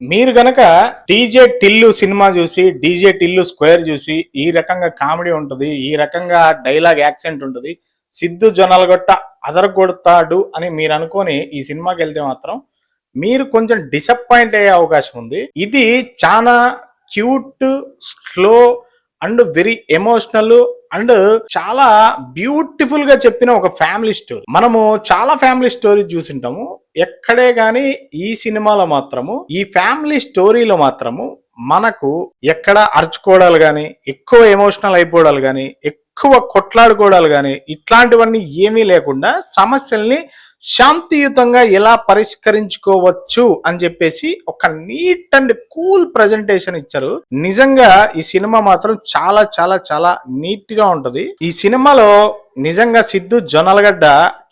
మీరు గనక DJ Tillu cinema చూసి, డీజే టిల్లు స్క్వేర్ చూసి, ఈ రకంగా కామెడీ ఉంటది, ఈ రకంగా డైలాగ్ యాక్సెంట్ ఉంటది, సిద్ధు జొన్నలగొట్ట అదరగొడతాడు అని మీరు అనుకొని ఈ సినిమాకి వెళ్తే మాత్రం మీరు కొంచెం డిసప్పాయింట్ అయ్యే అవకాశం ఉంది. ఇది చాలా cute, slow and very emotional and చాలా బ్యూటిఫుల్ గా చెప్పిన ఒక ఫ్యామిలీ స్టోరీ. మనము చాలా ఫ్యామిలీ స్టోరీ చూసింటాము, ఎక్కడే గాని ఈ సినిమాలో మాత్రము, ఈ ఫ్యామిలీ స్టోరీలో మాత్రము మనకు ఎక్కడ అరుచుకోవడాలు గాని, ఎక్కువ ఎమోషనల్ అయిపోవడాలు గాని, ఎక్కువ కొట్లాడుకోవడాలు గాని, ఇట్లాంటివన్నీ ఏమీ లేకుండా సమస్యల్ని శాంతియుతంగా ఎలా పరిష్కరించుకోవచ్చు అని చెప్పేసి ఒక నీట్ అండ్ కూల్ ప్రజెంటేషన్ ఇచ్చారు. నిజంగా ఈ సినిమా మాత్రం చాలా చాలా చాలా నీట్ గా ఉంటది. ఈ సినిమాలో నిజంగా సిద్ధు జొన్నలగడ్డ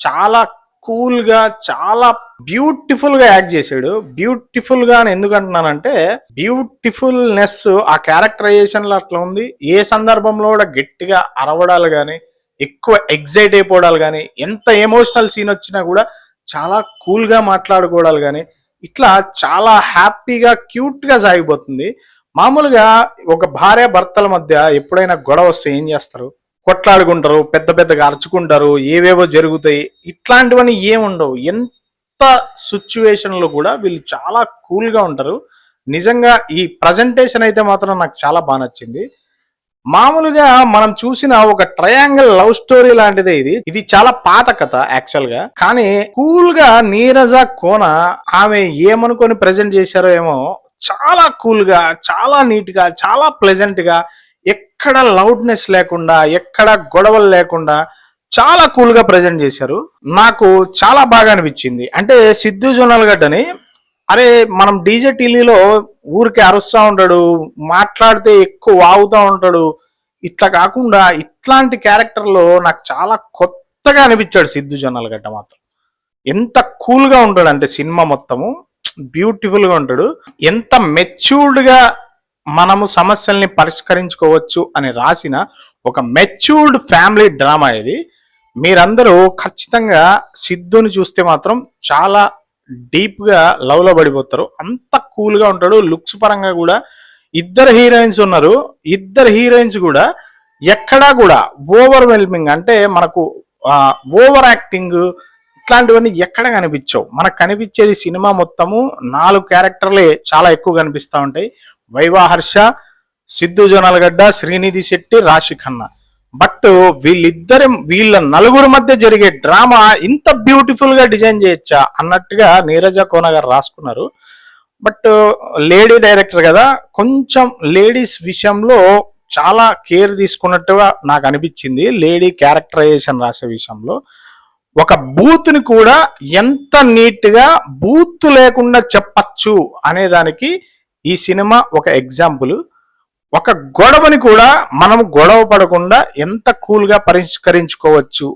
చాలా కూల్ గా, చాలా బ్యూటిఫుల్ గా యాక్ట్ చేశాడు. బ్యూటిఫుల్ గా అని ఎందుకు అంటున్నానంటే, బ్యూటిఫుల్నెస్ ఆ క్యారెక్టరైజేషన్ లో అట్లా ఉంది. ఏ సందర్భంలో కూడా గట్టిగా అరవడాలు గాని, ఎక్కువ ఎగ్జైట్ అయిపోవడాలు కానీ, ఎంత ఎమోషనల్ సీన్ వచ్చినా కూడా చాలా కూల్ గా మాట్లాడుకోవడాలు కానీ, ఇట్లా చాలా హ్యాపీగా క్యూట్ గా సాగిపోతుంది. మామూలుగా ఒక భార్య భర్తల మధ్య ఎప్పుడైనా గొడవ వస్తే ఏం చేస్తారు? కొట్లాడుకుంటారు, పెద్ద పెద్దగా అరుచుకుంటారు, ఏవేవో జరుగుతాయి. ఇట్లాంటివన్నీ ఏముండవు. ఎంత సిచ్యువేషన్ లో కూడా వీళ్ళు చాలా కూల్ గా ఉంటారు. నిజంగా ఈ ప్రజెంటేషన్ అయితే మాత్రం నాకు చాలా బాగా నచ్చింది. మామూలుగా మనం చూసిన ఒక ట్రయాంగిల్ లవ్ స్టోరీ లాంటిదే ఇది చాలా పాత కథ యాక్చువల్ గా. కానీ కూల్ గా నీరజ కోన ఆమె ఏమనుకొని ప్రజెంట్ చేశారో ఏమో, చాలా కూల్ గా, చాలా నీట్ గా, చాలా ప్లెజెంట్ గా, ఎక్కడ లౌడ్నెస్ లేకుండా, ఎక్కడ గొడవలు లేకుండా చాలా కూల్ గా ప్రజెంట్ చేశారు. నాకు చాలా బాగా అనిపించింది. అంటే సిద్ధు జొన్నలగడ్డని, అరే మనం డీజే టీవీలో ఊరికి అరుస్తూ ఉంటాడు, మాట్లాడితే ఎక్కువ వాగుతూ ఉంటాడు, ఇట్లా కాకుండా ఇట్లాంటి క్యారెక్టర్లో నాకు చాలా కొత్తగా అనిపించాడు సిద్ధు జొన్నలగడ్డ మాత్రం. ఎంత కూల్ గా ఉంటాడు అంటే సినిమా మొత్తము బ్యూటిఫుల్ గా ఉంటాడు. ఎంత మెచ్యూర్డ్ గా మనము సమస్యల్ని పరిష్కరించుకోవచ్చు అని రాసిన ఒక మెచ్యూర్డ్ ఫ్యామిలీ డ్రామా ఇది. మీరందరూ ఖచ్చితంగా సిద్ధుని చూస్తే మాత్రం చాలా డీప్ గా లవ్ లో పడిపోతారు. అంత కూల్ గా ఉంటాడు. లుక్స్ పరంగా కూడా ఇద్దరు హీరోయిన్స్ ఉన్నారు. ఇద్దరు హీరోయిన్స్ కూడా ఎక్కడా కూడా ఓవర్వెల్మింగ్ అంటే మనకు ఓవర్ యాక్టింగ్ ఇట్లాంటివన్నీ ఎక్కడ కనిపించవు. మనకు కనిపించేది సినిమా మొత్తము 4 క్యారెక్టర్లే చాలా ఎక్కువ కనిపిస్తూ ఉంటాయి. వైవాహర్ష, సిద్ధు జొన్నలగడ్డ, శ్రీనిధి శెట్టి, రాశి ఖన్నా. బట్ వీళ్ళ నలుగురు మధ్య జరిగే డ్రామా ఇంత బ్యూటిఫుల్ గా డిజైన్ చేయొచ్చా అన్నట్టుగా నీరజ కోన గారు రాసుకున్నారు. బట్ లేడీ డైరెక్టర్ కదా, కొంచెం లేడీస్ విషయంలో చాలా కేర్ తీసుకున్నట్టుగా నాకు అనిపించింది. లేడీ క్యారెక్టరైజేషన్ రాసే విషయంలో ఒక బూత్ ని కూడా ఎంత నీట్ గా బూత్ లేకుండా చెప్పచ్చు అనేదానికి ఈ సినిమా ఒక ఎగ్జాంపుల్. ఒక గొడవని కూడా మనం గొడవ పడకుండా ఎంత కూల్ గా పరిష్కరించుకోవచ్చు,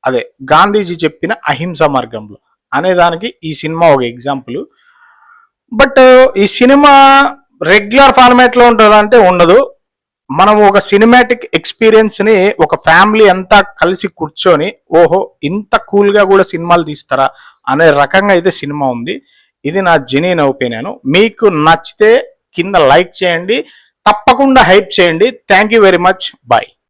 అదే గాంధీజీ చెప్పిన అహింస మార్గంలో అనేదానికి ఈ సినిమా ఒక ఎగ్జాంపుల్. బట్ ఈ సినిమా రెగ్యులర్ ఫార్మాట్ లో ఉంటుందంటే ఉండదు. మనం ఒక సినిమాటిక్ ఎక్స్పీరియన్స్ ని ఒక ఫ్యామిలీ అంతా కలిసి కూర్చొని, ఓహో ఇంత కూల్ గా కూడా సినిమాలు తీస్తారా అనే రకంగా అయితే సినిమా ఉంది. ఇది నా జెన్యూన్ ఒపీనియన్. మీకు నచ్చితే కింద లైక్ చేయండి, తప్పకుండా హైప్ చేయండి. Thank you very much. Bye.